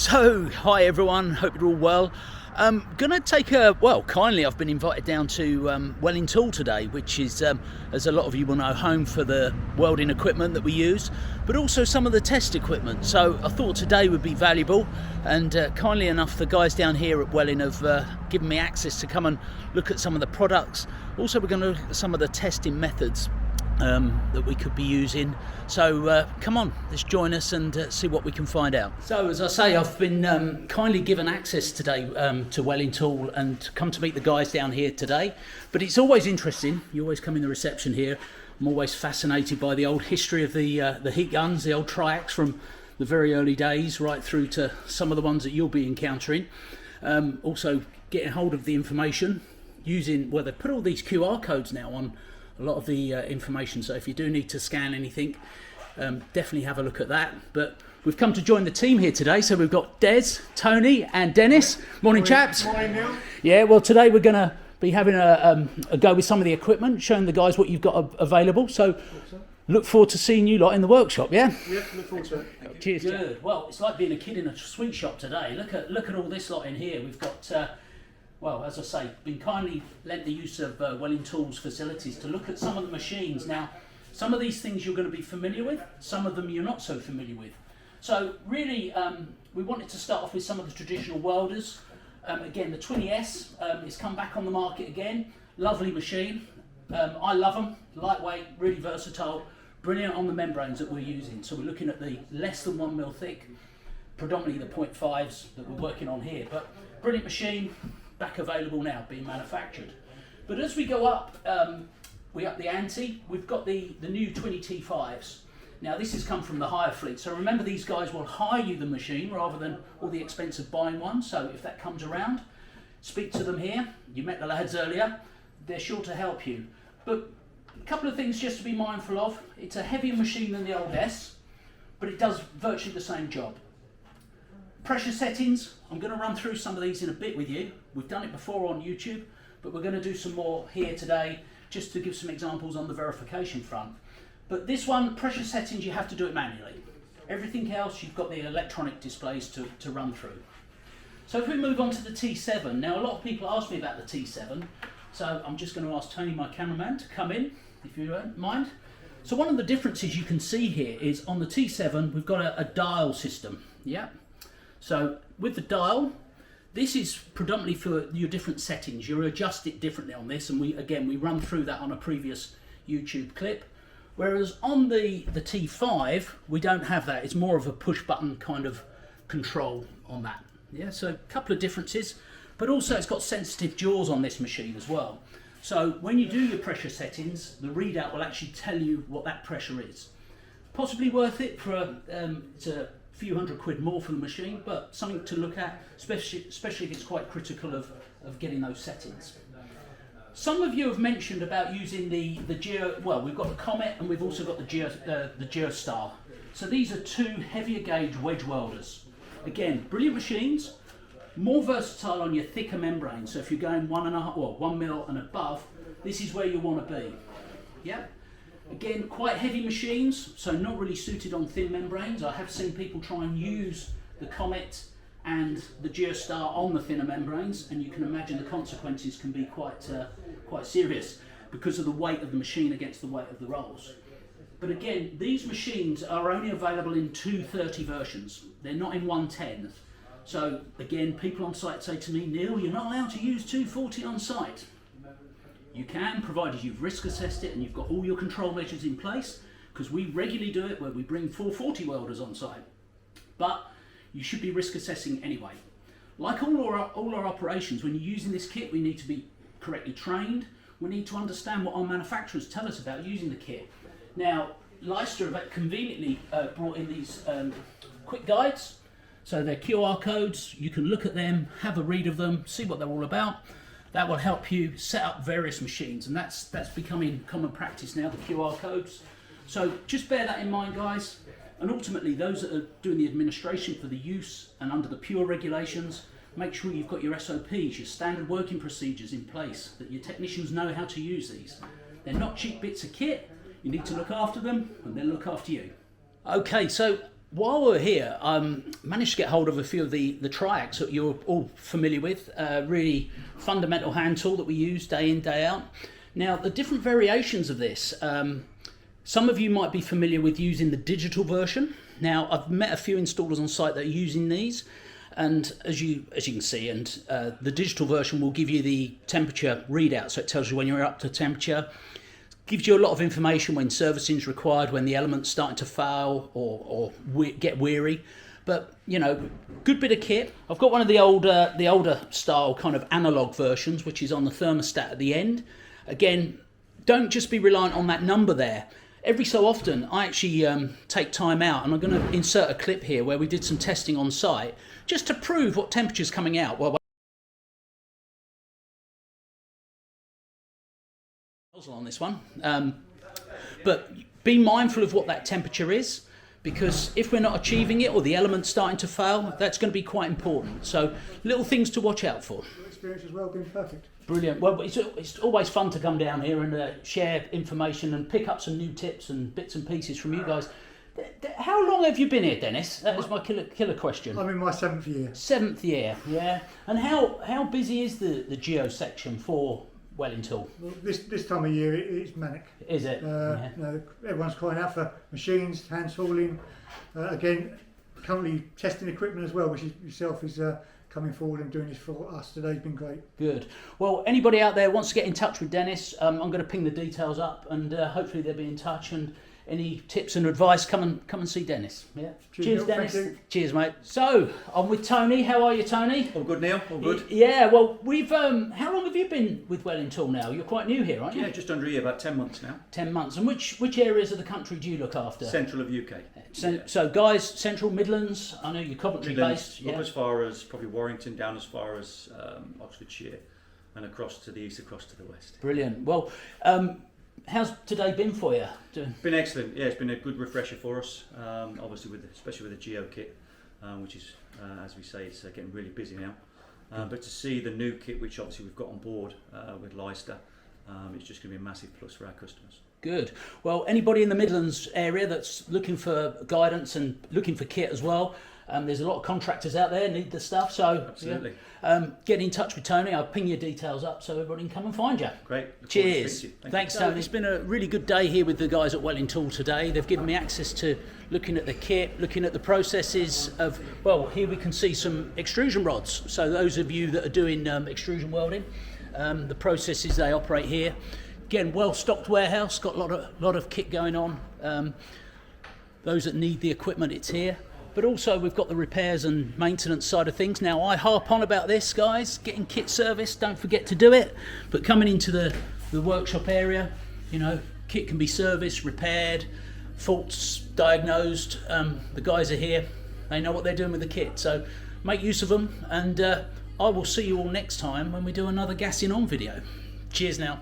So, hi everyone, hope you're all well. Gonna take kindly I've been invited down to Welwyn Tool today, which is, as a lot of you will know, home for the welding equipment that we use, but also some of the test equipment. So I thought today would be valuable, and kindly enough the guys down here at Welwyn have given me access to come and look at some of the products. Also we're going to look at some of the testing methods that we could be using. So come on, let's join us and see what we can find out. So as I say, I've been kindly given access today to Welwyn Tool and come to meet the guys down here today. But it's always interesting, you always come in the reception here. I'm always fascinated by the old history of the heat guns, the old Triax from the very early days right through to some of the ones that you'll be encountering. Also getting hold of the information using, well, they put all these QR codes now on a lot of the information, so if you do need to scan anything, definitely have a look at that. But we've come to join the team here today, so we've got Des, Tony and Dennis. Morning chaps. Morning, Neil. Yeah, well today we're going to be having a go with some of the equipment, showing the guys what you've got available, so look forward to seeing you lot in the workshop. Yeah, Look forward to it. Cheers. Good. Well, it's like being a kid in a sweet shop today. Look at all this lot in here. We've got well, as I say, been kindly lent the use of Welwyn Tools facilities to look at some of the machines. Now, some of these things you're going to be familiar with, some of them you're not so familiar with. So really, we wanted to start off with some of the traditional welders. Again, the 20S has come back on the market again. Lovely machine. I love them. Lightweight, really versatile, brilliant on the membranes that we're using. So we're looking at the less than 1 mil thick, predominantly the 0.5s that we're working on here. But brilliant machine. Back available now, being manufactured. But as we go up, we up the ante. We've got the new 20T5s. Now this has come from the hire fleet, so remember these guys will hire you the machine rather than all the expense of buying one. So if that comes around, speak to them here. You met the lads earlier, they're sure to help you. But a couple of things just to be mindful of. It's a heavier machine than the old S, but it does virtually the same job. Pressure settings, I'm going to run through some of these in a bit with you. We've done it before on YouTube, but we're going to do some more here today just to give some examples on the verification front. But this one, pressure settings, you have to do it manually. Everything else, you've got the electronic displays to run through. So if we move on to the T7, now a lot of people ask me about the T7, so I'm just going to ask Tony, my cameraman, to come in, if you don't mind. So one of the differences you can see here is on the T7, we've got a dial system, yeah? So with the dial, this is predominantly for your different settings. You adjust it differently on this, and we run through that on a previous YouTube clip. Whereas on the T5, we don't have that. It's more of a push button kind of control on that. Yeah, so a couple of differences, but also it's got sensitive jaws on this machine as well. So when you do your pressure settings, the readout will actually tell you what that pressure is. Possibly worth it for it's a few £100 more for the machine, but something to look at, especially if it's quite critical of getting those settings. Some of you have mentioned about using the Geo, well, we've got the Comet and we've also got the Geostar. So these are two heavier gauge wedge welders. Again, brilliant machines, more versatile on your thicker membrane. So if you're going 1 mil and above, this is where you want to be. Yeah. Again, quite heavy machines, so not really suited on thin membranes. I have seen people try and use the Comet and the Geostar on the thinner membranes, and you can imagine the consequences can be quite serious because of the weight of the machine against the weight of the rolls. But again, these machines are only available in 230 versions. They're not in 110. So again, people on site say to me, Neil, you're not allowed to use 240 on site. You can, provided you've risk assessed it and you've got all your control measures in place, because we regularly do it where we bring 440 welders on site. But you should be risk assessing anyway. Like all our operations, when you're using this kit, we need to be correctly trained. We need to understand what our manufacturers tell us about using the kit. Now, Leicester have conveniently brought in these quick guides. So they're QR codes. You can look at them, have a read of them, see what they're all about. That will help you set up various machines, and that's becoming common practice now, the QR codes. So just bear that in mind, guys. And ultimately, those that are doing the administration for the use and under the pure regulations, make sure you've got your SOPs, your standard working procedures in place, that your technicians know how to use these. They're not cheap bits of kit. You need to look after them, and they'll look after you. Okay, so while we're here, managed to get hold of a few of the Triax that you're all familiar with. Really fundamental hand tool that we use day in, day out. Now, the different variations of this, some of you might be familiar with using the digital version. Now, I've met a few installers on site that are using these, and as you can see, and the digital version will give you the temperature readout, so it tells you when you're up to temperature. Gives you a lot of information when servicing is required, when the element's starting to fail or get weary. But you know, good bit of kit. I've got one of the older style kind of analog versions, which is on the thermostat at the end. Again, don't just be reliant on that number there. Every so often, I actually take time out, and I'm going to insert a clip here where we did some testing on site just to prove what temperature's coming out. Well, on this one, but be mindful of what that temperature is, because if we're not achieving it or the element's starting to fail, that's going to be quite important. So little things to watch out for. Your experience has well been perfect. Brilliant. Well, it's always fun to come down here and share information and pick up some new tips and bits and pieces from you guys. How long have you been here, Dennis? That was my killer question. I'm in my 7th year. 7th year, yeah. And how busy is the geo section for Welwyn Tool? Well, this time of year it's manic. Is it? Yeah. You know, everyone's crying out for machines, hand tooling. Again, currently testing equipment as well, which yourself is coming forward and doing this for us today. Has been great. Good. Well, anybody out there wants to get in touch with Dennis, I'm going to ping the details up, and hopefully they'll be in touch. And any tips and advice, come and see Dennis. Yeah. Cheers, Dennis. Cheers, mate. So I'm with Tony. How are you, Tony? All good, Neil. All good. Yeah. Well, we've. How long have you been with Welwyn Tool now? You're quite new here, aren't you? Yeah, just under a year, about 10 months now. 10 months. And which areas of the country do you look after? Central of UK. So guys, Central Midlands. I know you're Coventry based. Up as far as probably Warrington, down as far as Oxfordshire, and across to the east, across to the west. Brilliant. Well. How's today been for you? Been excellent. Yeah, it's been a good refresher for us. Obviously, especially with the Geo kit, which is, as we say, it's getting really busy now. But to see the new kit, which obviously we've got on board with Leicester, it's just going to be a massive plus for our customers. Good. Well, anybody in the Midlands area that's looking for guidance and looking for kit as well, there's a lot of contractors out there need the stuff, so absolutely. Yeah, get in touch with Tony. I'll ping your details up so everybody can come and find you. Great. Cheers. Thanks, Tony. It's been a really good day here with the guys at Welwyn Tool today. They've given me access to looking at the kit, looking at the processes of, well, here we can see some extrusion rods. So those of you that are doing extrusion welding, the processes they operate here. Again, well-stocked warehouse, got a lot of kit going on. Those that need the equipment, it's here. But also we've got the repairs and maintenance side of things. Now I harp on about this, guys, getting kit serviced, don't forget to do it. But coming into the workshop area, you know, kit can be serviced, repaired, faults diagnosed. The guys are here, they know what they're doing with the kit. So make use of them, and I will see you all next time when we do another gassing on video. Cheers now.